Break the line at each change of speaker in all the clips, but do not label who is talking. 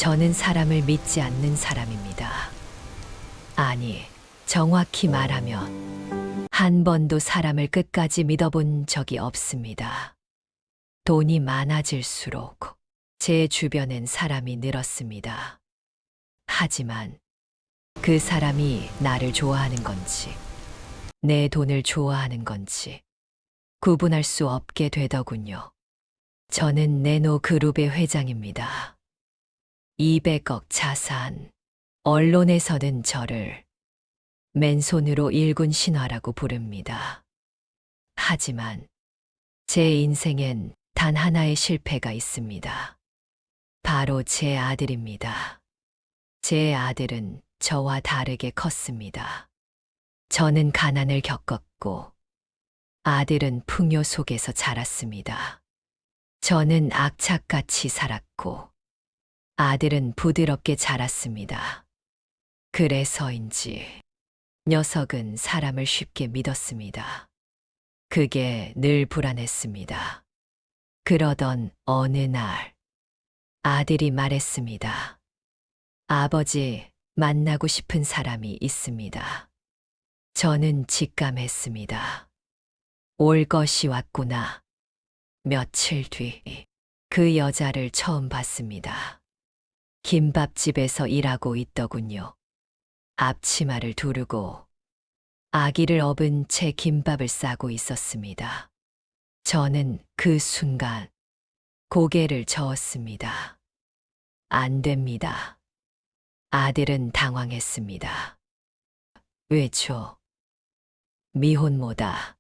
저는 사람을 믿지 않는 사람입니다. 아니, 정확히 말하면 한 번도 사람을 끝까지 믿어본 적이 없습니다. 돈이 많아질수록 제 주변엔 사람이 늘었습니다. 하지만 그 사람이 나를 좋아하는 건지, 내 돈을 좋아하는 건지 구분할 수 없게 되더군요. 저는 네노 그룹의 회장입니다. 200억 자산, 언론에서는 저를 맨손으로 일군 신화라고 부릅니다. 하지만 제 인생엔 단 하나의 실패가 있습니다. 바로 제 아들입니다. 제 아들은 저와 다르게 컸습니다. 저는 가난을 겪었고 아들은 풍요 속에서 자랐습니다. 저는 악착같이 살았고 아들은 부드럽게 자랐습니다. 그래서인지 녀석은 사람을 쉽게 믿었습니다. 그게 늘 불안했습니다. 그러던 어느 날 아들이 말했습니다. 아버지, 만나고 싶은 사람이 있습니다. 저는 직감했습니다. 올 것이 왔구나. 며칠 뒤 그 여자를 처음 봤습니다. 김밥집에서 일하고 있더군요. 앞치마를 두르고 아기를 업은 채 김밥을 싸고 있었습니다. 저는 그 순간 고개를 저었습니다. 안 됩니다. 아들은 당황했습니다. 왜죠? 미혼모다.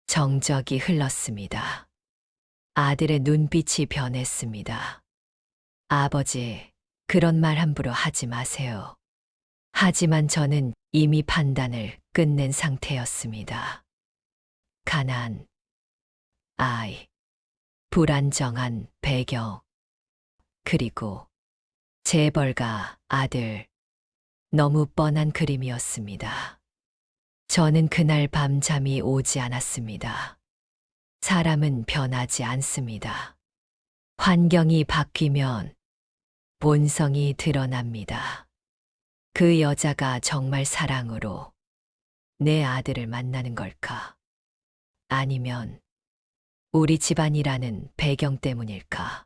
정적이 흘렀습니다. 아들의 눈빛이 변했습니다. 아버지, 그런 말 함부로 하지 마세요. 하지만 저는 이미 판단을 끝낸 상태였습니다. 가난, 아이, 불안정한 배경, 그리고 재벌가 아들, 너무 뻔한 그림이었습니다. 저는 그날 밤 잠이 오지 않았습니다. 사람은 변하지 않습니다. 환경이 바뀌면 본성이 드러납니다. 그 여자가 정말 사랑으로 내 아들을 만나는 걸까? 아니면 우리 집안이라는 배경 때문일까?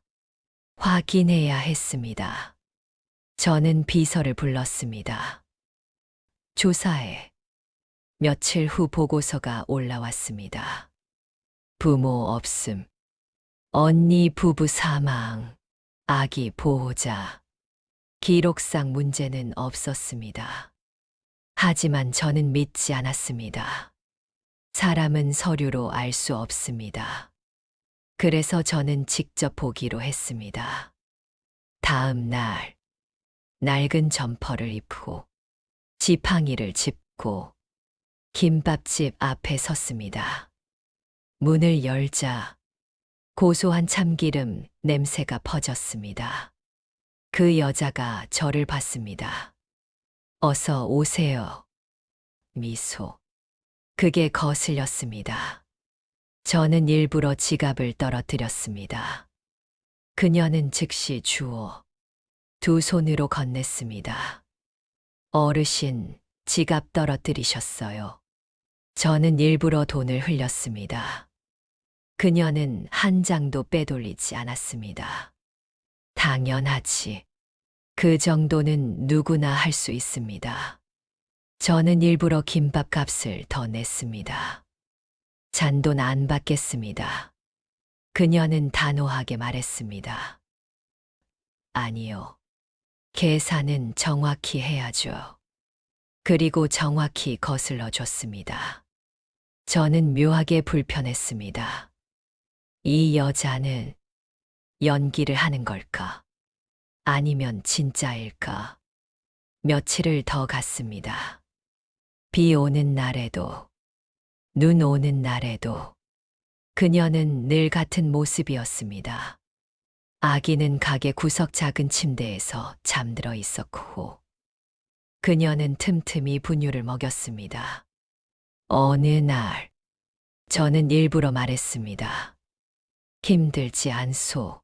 확인해야 했습니다. 저는 비서를 불렀습니다. 조사해. 며칠 후 보고서가 올라왔습니다. 부모 없음, 언니 부부 사망, 아기 보호자. 기록상 문제는 없었습니다. 하지만 저는 믿지 않았습니다. 사람은 서류로 알 수 없습니다. 그래서 저는 직접 보기로 했습니다. 다음 날, 낡은 점퍼를 입고 지팡이를 짚고 김밥집 앞에 섰습니다. 문을 열자 고소한 참기름 냄새가 퍼졌습니다. 그 여자가 저를 봤습니다. 어서 오세요. 미소. 그게 거슬렸습니다. 저는 일부러 지갑을 떨어뜨렸습니다. 그녀는 즉시 주워 두 손으로 건넸습니다. 어르신, 지갑 떨어뜨리셨어요. 저는 일부러 돈을 흘렸습니다. 그녀는 한 장도 빼돌리지 않았습니다. 당연하지. 그 정도는 누구나 할 수 있습니다. 저는 일부러 김밥 값을 더 냈습니다. 잔돈 안 받겠습니다. 그녀는 단호하게 말했습니다. 아니요. 계산은 정확히 해야죠. 그리고 정확히 거슬러 줬습니다. 저는 묘하게 불편했습니다. 이 여자는 연기를 하는 걸까? 아니면 진짜일까? 며칠을 더 갔습니다. 비 오는 날에도, 눈 오는 날에도 그녀는 늘 같은 모습이었습니다. 아기는 가게 구석 작은 침대에서 잠들어 있었고, 그녀는 틈틈이 분유를 먹였습니다. 어느 날, 저는 일부러 말했습니다. 힘들지 않소.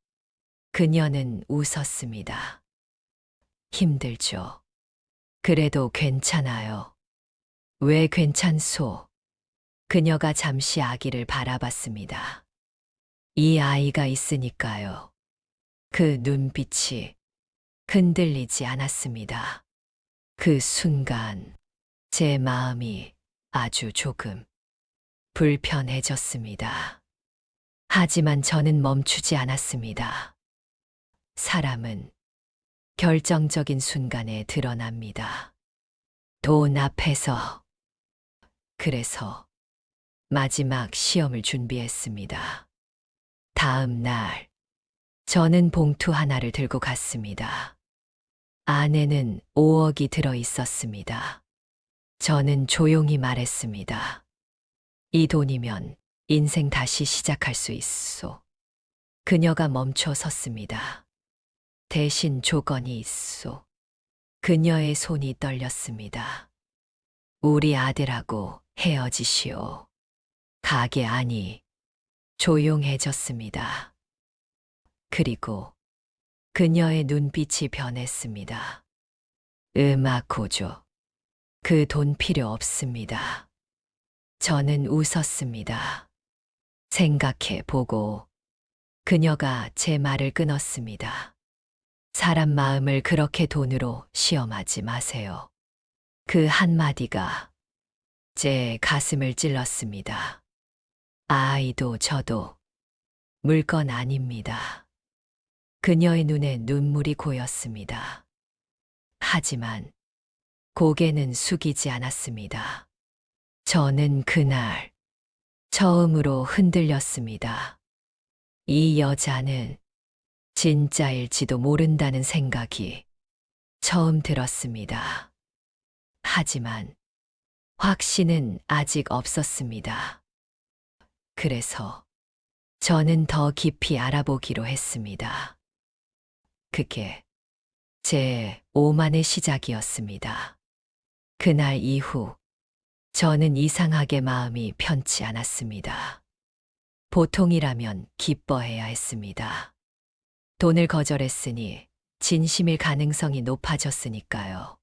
그녀는 웃었습니다. 힘들죠. 그래도 괜찮아요. 왜 괜찮소? 그녀가 잠시 아기를 바라봤습니다. 이 아이가 있으니까요. 그 눈빛이 흔들리지 않았습니다. 그 순간 제 마음이 아주 조금 불편해졌습니다. 하지만 저는 멈추지 않았습니다. 사람은 결정적인 순간에 드러납니다. 돈 앞에서. 그래서 마지막 시험을 준비했습니다. 다음 날, 저는 봉투 하나를 들고 갔습니다. 안에는 5억이 들어 있었습니다. 저는 조용히 말했습니다. 이 돈이면 인생 다시 시작할 수 있소. 그녀가 멈춰 섰습니다. 대신 조건이 있소. 그녀의 손이 떨렸습니다. 우리 아들하고 헤어지시오. 가게 안이 조용해졌습니다. 그리고 그녀의 눈빛이 변했습니다. 음악 고조. 그 돈 필요 없습니다. 저는 웃었습니다. 생각해 보고 그녀가 제 말을 끊었습니다. 사람 마음을 그렇게 돈으로 시험하지 마세요. 그 한마디가 제 가슴을 찔렀습니다. 아이도 저도 물건 아닙니다. 그녀의 눈에 눈물이 고였습니다. 하지만 고개는 숙이지 않았습니다. 저는 그날 처음으로 흔들렸습니다. 이 여자는 진짜일지도 모른다는 생각이 처음 들었습니다. 하지만 확신은 아직 없었습니다. 그래서 저는 더 깊이 알아보기로 했습니다. 그게 제 오만의 시작이었습니다. 그날 이후 저는 이상하게 마음이 편치 않았습니다. 보통이라면 기뻐해야 했습니다. 돈을 거절했으니 진심일 가능성이 높아졌으니까요.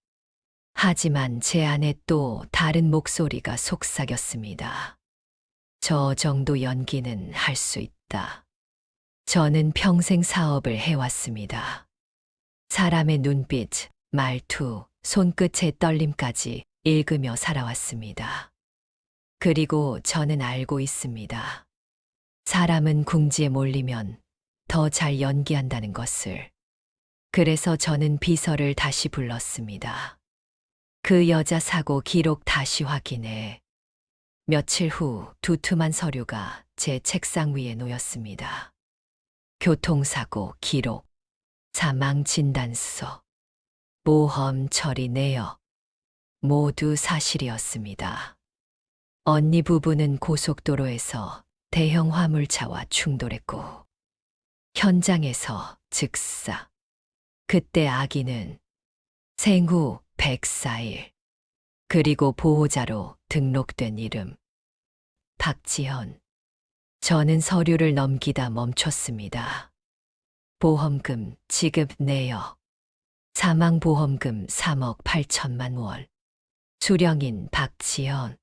하지만 제 안에 또 다른 목소리가 속삭였습니다. 저 정도 연기는 할 수 있다. 저는 평생 사업을 해왔습니다. 사람의 눈빛, 말투, 손끝의 떨림까지 읽으며 살아왔습니다. 그리고 저는 알고 있습니다. 사람은 궁지에 몰리면 더 잘 연기한다는 것을. 그래서 저는 비서를 다시 불렀습니다. 그 여자 사고 기록 다시 확인해. 며칠 후 두툼한 서류가 제 책상 위에 놓였습니다. 교통사고 기록, 사망 진단서, 보험 처리 내역, 모두 사실이었습니다. 언니 부부는 고속도로에서 대형 화물차와 충돌했고, 현장에서 즉사. 그때 아기는 생후 104일, 그리고 보호자로 등록된 이름, 박지현. 저는 서류를 넘기다 멈췄습니다. 보험금 지급 내역, 사망보험금 3억 8천만 원, 수령인 박지현.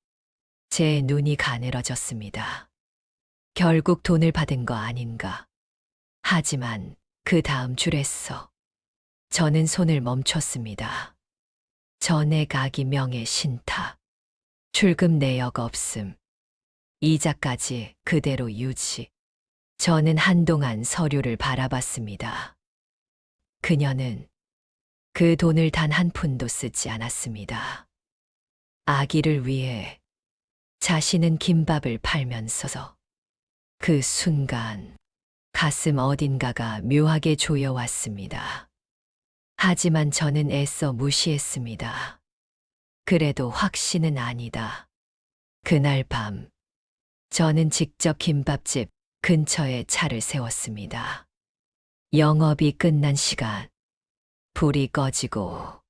제 눈이 가늘어졌습니다. 결국 돈을 받은 거 아닌가. 하지만 그 다음 줄에서 저는 손을 멈췄습니다. 전액 아기 명의 신탁, 출금 내역 없음, 이자까지 그대로 유지. 저는 한동안 서류를 바라봤습니다. 그녀는 그 돈을 단 한 푼도 쓰지 않았습니다. 아기를 위해 자신은 김밥을 팔면서. 그 순간 가슴 어딘가가 묘하게 조여왔습니다. 하지만 저는 애써 무시했습니다. 그래도 확신은 아니다. 그날 밤 저는 직접 김밥집 근처에 차를 세웠습니다. 영업이 끝난 시간, 불이 꺼지고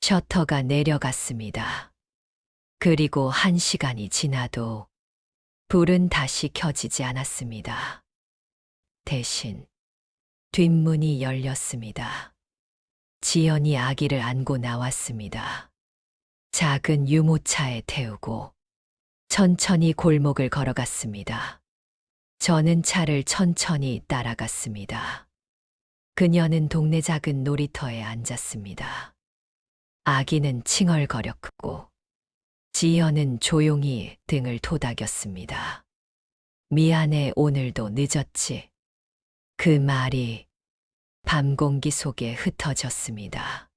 셔터가 내려갔습니다. 그리고 1시간이 지나도 불은 다시 켜지지 않았습니다. 대신 뒷문이 열렸습니다. 지연이 아기를 안고 나왔습니다. 작은 유모차에 태우고 천천히 골목을 걸어갔습니다. 저는 차를 천천히 따라갔습니다. 그녀는 동네 작은 놀이터에 앉았습니다. 아기는 칭얼거렸고 지연은 조용히 등을 토닥였습니다. 미안해, 오늘도 늦었지. 그 말이 밤 공기 속에 흩어졌습니다.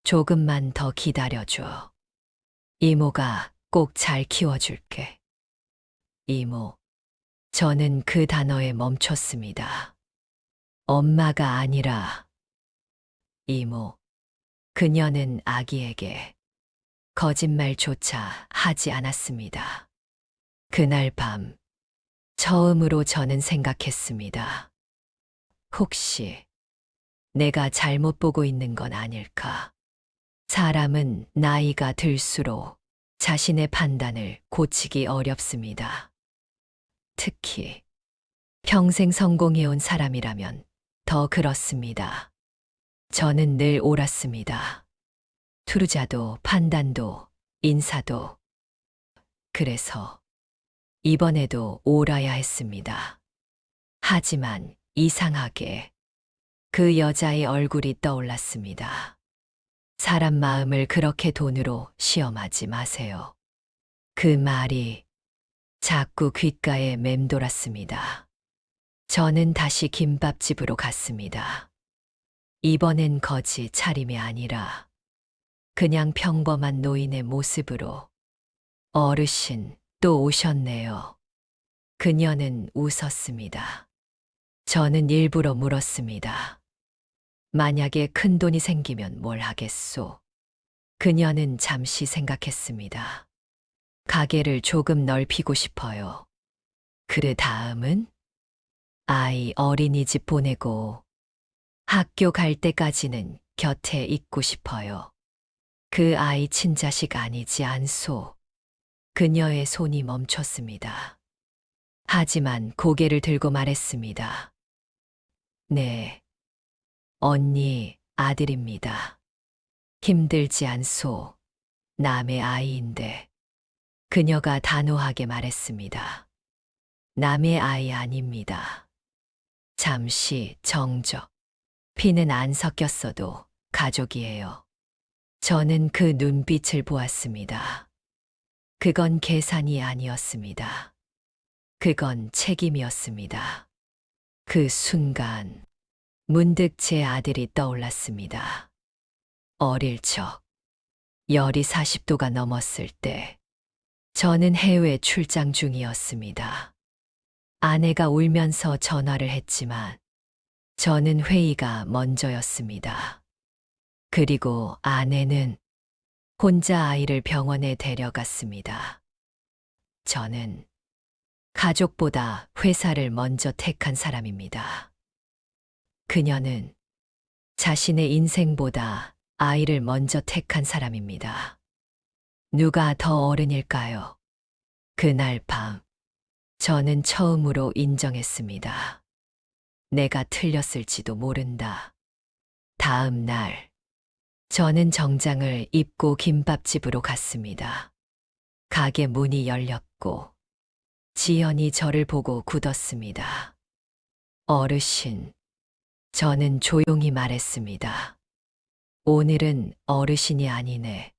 조금만 더 기다려줘. 이모가 꼭 잘 키워줄게. 이모. 저는 그 단어에 멈췄습니다. 엄마가 아니라 이모. 그녀는 아기에게 거짓말조차 하지 않았습니다. 그날 밤 처음으로 저는 생각했습니다. 혹시 내가 잘못 보고 있는 건 아닐까? 사람은 나이가 들수록 자신의 판단을 고치기 어렵습니다. 특히 평생 성공해온 사람이라면 더 그렇습니다. 저는 늘 옳았습니다. 투자도 판단도 인사도. 그래서 이번에도 옳아야 했습니다. 하지만 이상하게 그 여자의 얼굴이 떠올랐습니다. 사람 마음을 그렇게 돈으로 시험하지 마세요. 그 말이 자꾸 귓가에 맴돌았습니다. 저는 다시 김밥집으로 갔습니다. 이번엔 거지 차림이 아니라 그냥 평범한 노인의 모습으로. 어르신, 또 오셨네요. 그녀는 웃었습니다. 저는 일부러 물었습니다. 만약에 큰 돈이 생기면 뭘 하겠소? 그녀는 잠시 생각했습니다. 가게를 조금 넓히고 싶어요. 그 다음은? 아이 어린이집 보내고 학교 갈 때까지는 곁에 있고 싶어요. 그 아이 친자식 아니지 않소? 그녀의 손이 멈췄습니다. 하지만 고개를 들고 말했습니다. 네, 언니 아들입니다. 힘들지 않소? 남의 아이인데. 그녀가 단호하게 말했습니다. 남의 아이 아닙니다. 잠시 정적. 피는 안 섞였어도 가족이에요. 저는 그 눈빛을 보았습니다. 그건 계산이 아니었습니다. 그건 책임이었습니다. 그 순간 문득 제 아들이 떠올랐습니다. 어릴 적 열이 40도가 넘었을 때 저는 해외 출장 중이었습니다. 아내가 울면서 전화를 했지만 저는 회의가 먼저였습니다. 그리고 아내는 혼자 아이를 병원에 데려갔습니다. 저는 가족보다 회사를 먼저 택한 사람입니다. 그녀는 자신의 인생보다 아이를 먼저 택한 사람입니다. 누가 더 어른일까요? 그날 밤, 저는 처음으로 인정했습니다. 내가 틀렸을지도 모른다. 다음 날, 저는 정장을 입고 김밥집으로 갔습니다. 가게 문이 열렸고, 지연이 저를 보고 굳었습니다. 어르신, 저는 조용히 말했습니다. 오늘은 어르신이 아니네.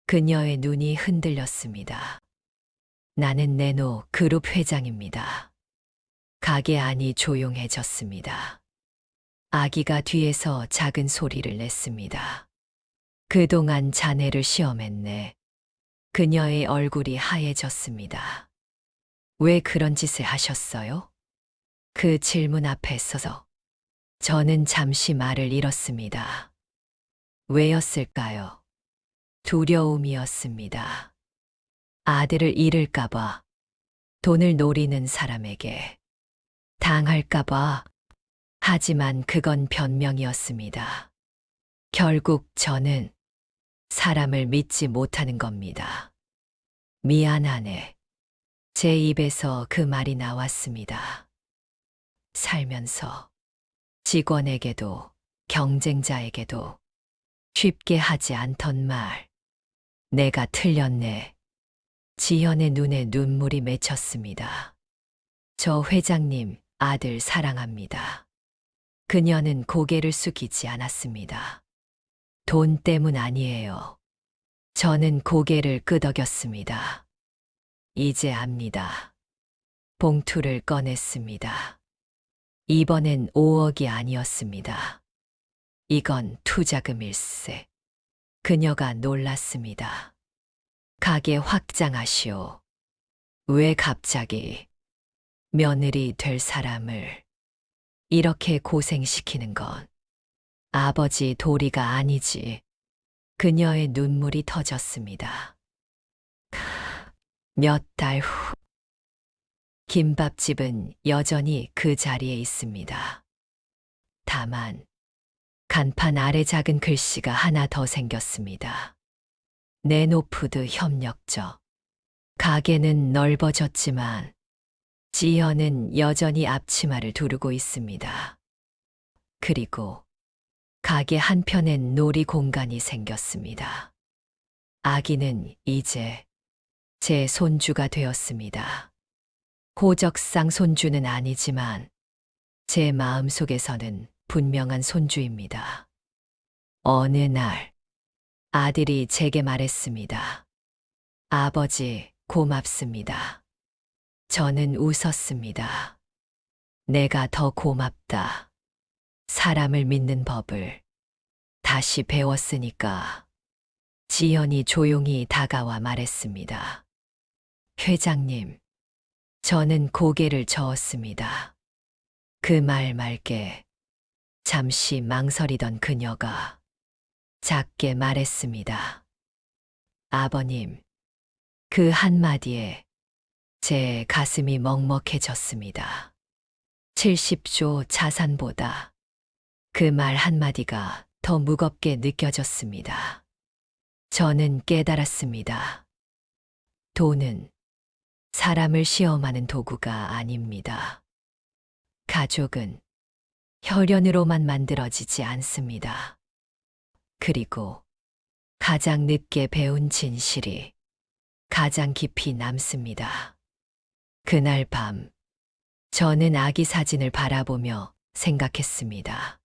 그녀의 눈이 흔들렸습니다. 나는 네노 그룹 회장입니다. 가게 안이 조용해졌습니다. 아기가 뒤에서 작은 소리를 냈습니다. 그동안 자네를 시험했네. 그녀의 얼굴이 하얘졌습니다. 왜 그런 짓을 하셨어요? 그 질문 앞에 서서 저는 잠시 말을 잃었습니다. 왜였을까요? 두려움이었습니다. 아들을 잃을까봐, 돈을 노리는 사람에게 당할까봐. 하지만 그건 변명이었습니다. 결국 저는 사람을 믿지 못하는 겁니다. 미안하네. 제 입에서 그 말이 나왔습니다. 살면서 직원에게도 경쟁자에게도 쉽게 하지 않던 말. 내가 틀렸네. 지현의 눈에 눈물이 맺혔습니다. 저 회장님 아들 사랑합니다. 그녀는 고개를 숙이지 않았습니다. 돈 때문 아니에요. 저는 고개를 끄덕였습니다. 이제 압니다. 봉투를 꺼냈습니다. 이번엔 5억이 아니었습니다. 이건 투자금일세. 그녀가 놀랐습니다. 가게 확장하시오. 왜 갑자기 며느리 될 사람을 이렇게 고생시키는 건 아버지 도리가 아니지. 그녀의 눈물이 터졌습니다. 몇 달 후, 김밥집은 여전히 그 자리에 있습니다. 다만, 간판 아래 작은 글씨가 하나 더 생겼습니다. 네노푸드 협력적. 가게는 넓어졌지만, 지현은 여전히 앞치마를 두르고 있습니다. 그리고, 가게 한편엔 놀이 공간이 생겼습니다. 아기는 이제 제 손주가 되었습니다. 호적상 손주는 아니지만 제 마음속에서는 분명한 손주입니다. 어느 날 아들이 제게 말했습니다. 아버지, 고맙습니다. 저는 웃었습니다. 내가 더 고맙다. 사람을 믿는 법을 다시 배웠으니까. 지연이 조용히 다가와 말했습니다. 회장님, 저는 고개를 저었습니다. 그 말 말게 잠시 망설이던 그녀가 작게 말했습니다. 아버님, 그 한마디에 제 가슴이 먹먹해졌습니다. 70조 자산보다 그 말 한마디가 더 무겁게 느껴졌습니다. 저는 깨달았습니다. 돈은 사람을 시험하는 도구가 아닙니다. 가족은 혈연으로만 만들어지지 않습니다. 그리고 가장 늦게 배운 진실이 가장 깊이 남습니다. 그날 밤, 저는 아기 사진을 바라보며 생각했습니다.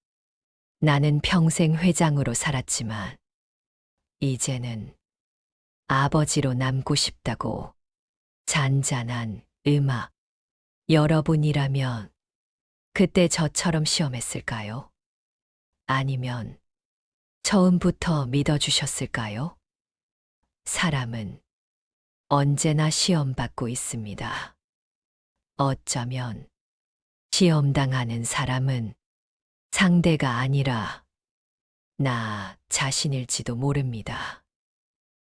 나는 평생 회장으로 살았지만, 이제는 아버지로 남고 싶다고. 잔잔한 음악. 여러분이라면 그때 저처럼 시험했을까요? 아니면 처음부터 믿어주셨을까요? 사람은 언제나 시험받고 있습니다. 어쩌면 시험당하는 사람은 상대가 아니라 나 자신일지도 모릅니다.